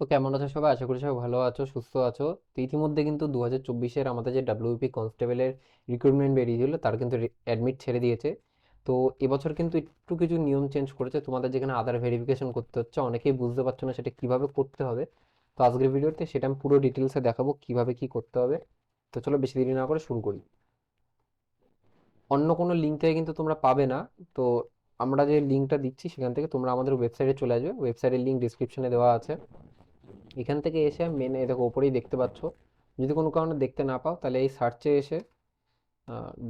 তো কেমন আছো সবাই? আশা করি সবাই ভালো আছো, সুস্থ আছো। তো ইতিমধ্যে কিন্তু 2024-এর আমাদের যে ডাব্লিউপি কনস্টেবলের রিক্রুটমেন্ট বেরিয়েছিল তার কিন্তু অ্যাডমিট ছেড়ে দিয়েছে। তো এবছর কিন্তু একটু কিছু নিয়ম চেঞ্জ করেছে, তোমাদের যেখানে আধার ভেরিফিকেশন করতে হচ্ছে, অনেকেই বুঝতে পারছো না সেটা কিভাবে করতে হবে। তো আজকের ভিডিওতে সেটা আমি পুরো ডিটেলসে দেখাবো কিভাবে কি করতে হবে। তো চলো বেশি দেরি না করে শুরু করি। অন্য কোনো লিঙ্ক থেকে কিন্তু তোমরা পাবে না। তো আমরা যে লিঙ্কটা দিচ্ছি সেখান থেকে তোমরা আমাদের ওয়েবসাইটে চলে আসবে, ওয়েবসাইটের লিঙ্ক ডিসক্রিপশনে দেওয়া আছে। এখান থেকে এসে মেন এই দেখো ওপরেই দেখতে পাচ্ছ। যদি কোনো কারণে দেখতে না পাও তাহলে এই সার্চে এসে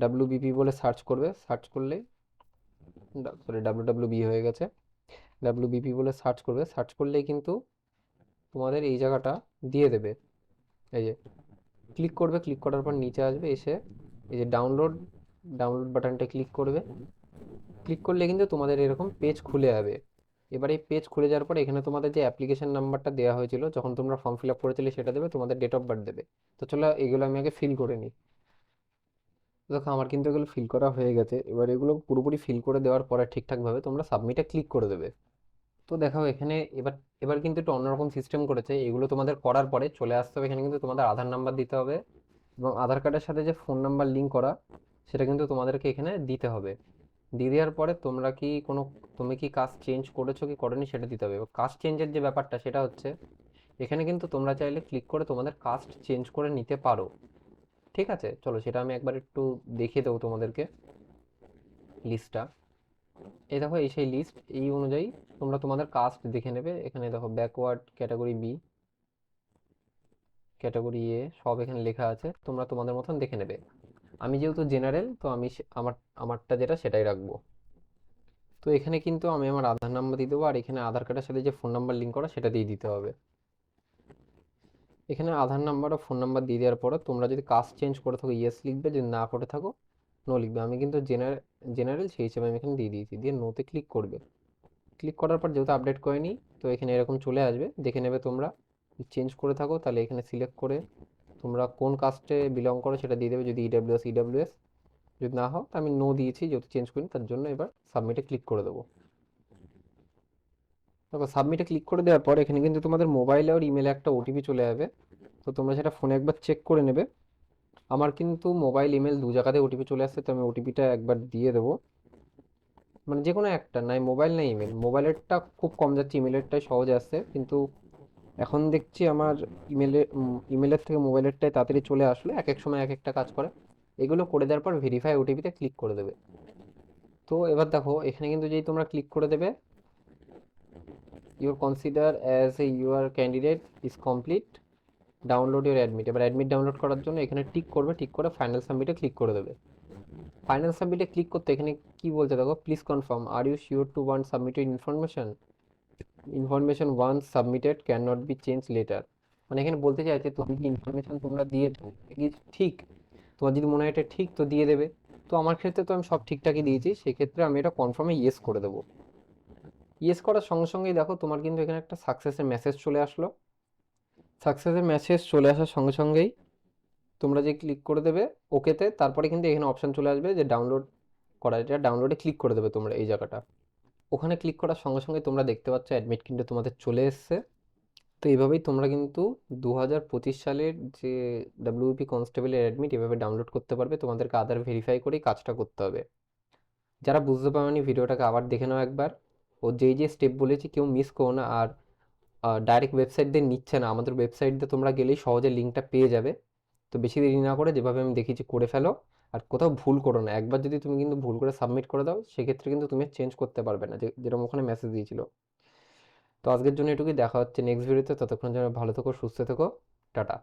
ডাব্লিউবিপি বলে সার্চ করবে। সার্চ করলে সরি ডাব্লিউডাব্লিউবি হয়ে গেছে, ডাব্লিউবিপি বলে সার্চ করবে। সার্চ করলেই কিন্তু তোমাদের এই জায়গাটা দিয়ে দেবে। এই যে ক্লিক করবে, ক্লিক করার পর নিচে আসবে, এসে এই যে ডাউনলোড ডাউনলোড বাটনটা ক্লিক করবে। ক্লিক করলে কিন্তু তোমাদের এরকম পেজ খুলে যাবে। এবার এই পেজ খুলে যাওয়ার পর এখানে তোমাদের যে অ্যাপ্লিকেশন নাম্বারটা দেওয়া হয়েছিল যখন তোমরা ফর্ম ফিল আপ করেছিলে সেটা দেবে, তোমাদের ডেট অফ বার্থ দেবে। তো চলো এগুলো আমি আগে ফিল করে নিই। দেখো আমার কিন্তু এগুলো ফিল করা হয়ে গেছে। এবার এগুলো পুরোপুরি ফিল করে দেওয়ার পরে ঠিকঠাকভাবে তোমরা সাবমিটে ক্লিক করে দেবে। তো দেখো এখানে এবার এবার কিন্তু একটু অন্যরকম সিস্টেম করেছে। এগুলো তোমাদের করার পরে চলে আসতে হবে, এখানে কিন্তু তোমাদের আধার নাম্বার দিতে হবে এবং আধার কার্ডের সাথে যে ফোন নাম্বার লিঙ্ক করা সেটা কিন্তু তোমাদেরকে এখানে দিতে হবে। দিয়ে দেওয়ার পরে তুমি কি কাজ চেঞ্জ করেছো কি করোনি সেটা দিতে হবে। কাজ চেঞ্জের যে ব্যাপারটা সেটা হচ্ছে, এখানে কিন্তু তোমরা চাইলে ক্লিক করে তোমাদের কাস্ট চেঞ্জ করে নিতে পারো। ঠিক আছে, চলো সেটা আমি একবার একটু দেখিয়ে দেবো তোমাদেরকে লিস্টটা। এই দেখো এই সেই লিস্ট, এই অনুযায়ী তোমরা তোমাদের কাস্ট দেখে নেবে। এখানে দেখো backward, category B, category A সব এখানে লেখা আছে, তোমরা তোমাদের মতন দেখে নেবে। আমি যেহেতু জেনারেল তো আমি আমারটা যেটা সেটাই রাখবো। তো এখানে কিন্তু আমি আমার আধার নাম্বার দিয়ে দেবো, আর এখানে আধার কার্ডের সাথে যে ফোন নাম্বার লিঙ্ক করা সেটা দিয়ে দিতে হবে। এখানে আধার নাম্বার ও ফোন নাম্বার দিয়ে দেওয়ার পরে তোমরা যদি কাস্ট চেঞ্জ করে থাকো ইয়েস লিখবে, যদি না করে থাকো নো লিখবে। আমি কিন্তু জেনারেল সেই হিসেবে আমি এখানে দিয়ে দিয়েছি, দিয়ে নোতে ক্লিক করবে। ক্লিক করার পর যেহেতু আপডেট করেনি তো এখানে এরকম চলে আসবে, দেখে নেবে তোমরা। চেঞ্জ করে থাকো তাহলে এখানে সিলেক্ট করে তোমরা কোন কাস্টে বিলং করো সেটা দিয়ে দেবে, যদি ইডাব্লিউএস। যদি না হও তো আমি নো দিয়েছি যেহেতু চেঞ্জ করিনি, তার জন্য এবার সাবমিটে ক্লিক করে দেবো। তারপর সাবমিটে ক্লিক করে দেওয়ার পর এখানে কিন্তু তোমাদের মোবাইলে আর ইমেলে একটা ওটিপি চলে যাবে। তো তোমরা সেটা ফোনে একবার চেক করে নেবে। আমার কিন্তু মোবাইল ইমেল দু জায়গাতে ওটিপি চলে আসছে, তো আমি ওটিপিটা একবার দিয়ে দেবো। মানে যে কোনো একটা, নাই মোবাইল নাই ইমেল, মোবাইলেরটা খুব কম যাচ্ছে, ইমেলেরটাই সহজে আসছে। কিন্তু এখন দেখছি আমার ইমেলের থেকে মোবাইলেরটাই তাড়াতাড়ি চলে আসলে, এক এক সময় এক একটা কাজ করে। এগুলো করে দেওয়ার পর ভেরিফাই ওটিপিতে ক্লিক করে দেবে। তো এবার দেখো এখানে কিন্তু যেই তোমরা ক্লিক করে দেবে, your consider as a your candidate is complete, download your admit. এবার অ্যাডমিট ডাউনলোড করার জন্য এখানে টিক করবে, টিক করে ফাইনাল সাবমিটে ক্লিক করে দেবে। ফাইনাল সাবমিটে ক্লিক করতে এখানে কি বলতে দেখো, please confirm are you sure to want submitted information, information once submitted can not be change later. মানে এখানে বলতে চাইছে তুমি কি ইনফরমেশন তোমরা দিয়েছো কি ঠিক, তোমার যদি মনে হয় এটা ঠিক তো দিয়ে দেবে। তো আমার ক্ষেত্রে তো আমি সব ঠিকঠাকই দিয়েছি, সেক্ষেত্রে আমি এটা কনফার্মে ইয়েস করে দেবো। ইয়েস করার সঙ্গে সঙ্গেই দেখো তোমার কিন্তু এখানে একটা সাকসেসের মেসেজ চলে আসলো। সাকসেসের মেসেজ চলে আসার সঙ্গে সঙ্গেই তোমরা যে ক্লিক করে দেবে ওকেতে, তারপরে কিন্তু এখানে অপশন চলে আসবে যে ডাউনলোড করা, এটা ডাউনলোডে ক্লিক করে দেবে তোমরা এই জায়গাটা। ওখানে ক্লিক করার সঙ্গে সঙ্গে তোমরা দেখতে পাচ্ছ অ্যাডমিট কিন্তু তোমাদের চলে এসছে। তো এইভাবেই তোমরা কিন্তু 2025 সালের যে ডাব্লিউপি কনস্টেবলের অ্যাডমিট এভাবে ডাউনলোড করতে পারবে। তোমাদেরকে আধার ভেরিফাই করেই কাজটা করতে হবে। যারা বুঝতে পারোনি ভিডিওটাকে আবার দেখে নাও একবার। ও যেই যে স্টেপ বলেছি কেউ মিস করো না। আর ডাইরেক্ট ওয়েবসাইট দিয়ে নিচ্ছে না, আমাদের ওয়েবসাইট দিয়ে তোমরা গেলেই সহজে লিঙ্কটা পেয়ে যাবে। তো বেশি দেরি না করে যেভাবে আমি দেখিয়েছি করে ফেলো। আর কোথাও ভুল করো না, একবার যদি তুমি কিন্তু ভুল করে সাবমিট করে দাও সেক্ষেত্রে কিন্তু তুমি চেঞ্জ করতে পারবে না, যেরকম ওখানে মেসেজ দিয়েছিল। তো আজকের জন্য এটুকুই, দেখা হচ্ছে নেক্সট ভিডিওতে। ততক্ষণ যেন ভালো থেকো, সুস্থ থেকো, টাটা।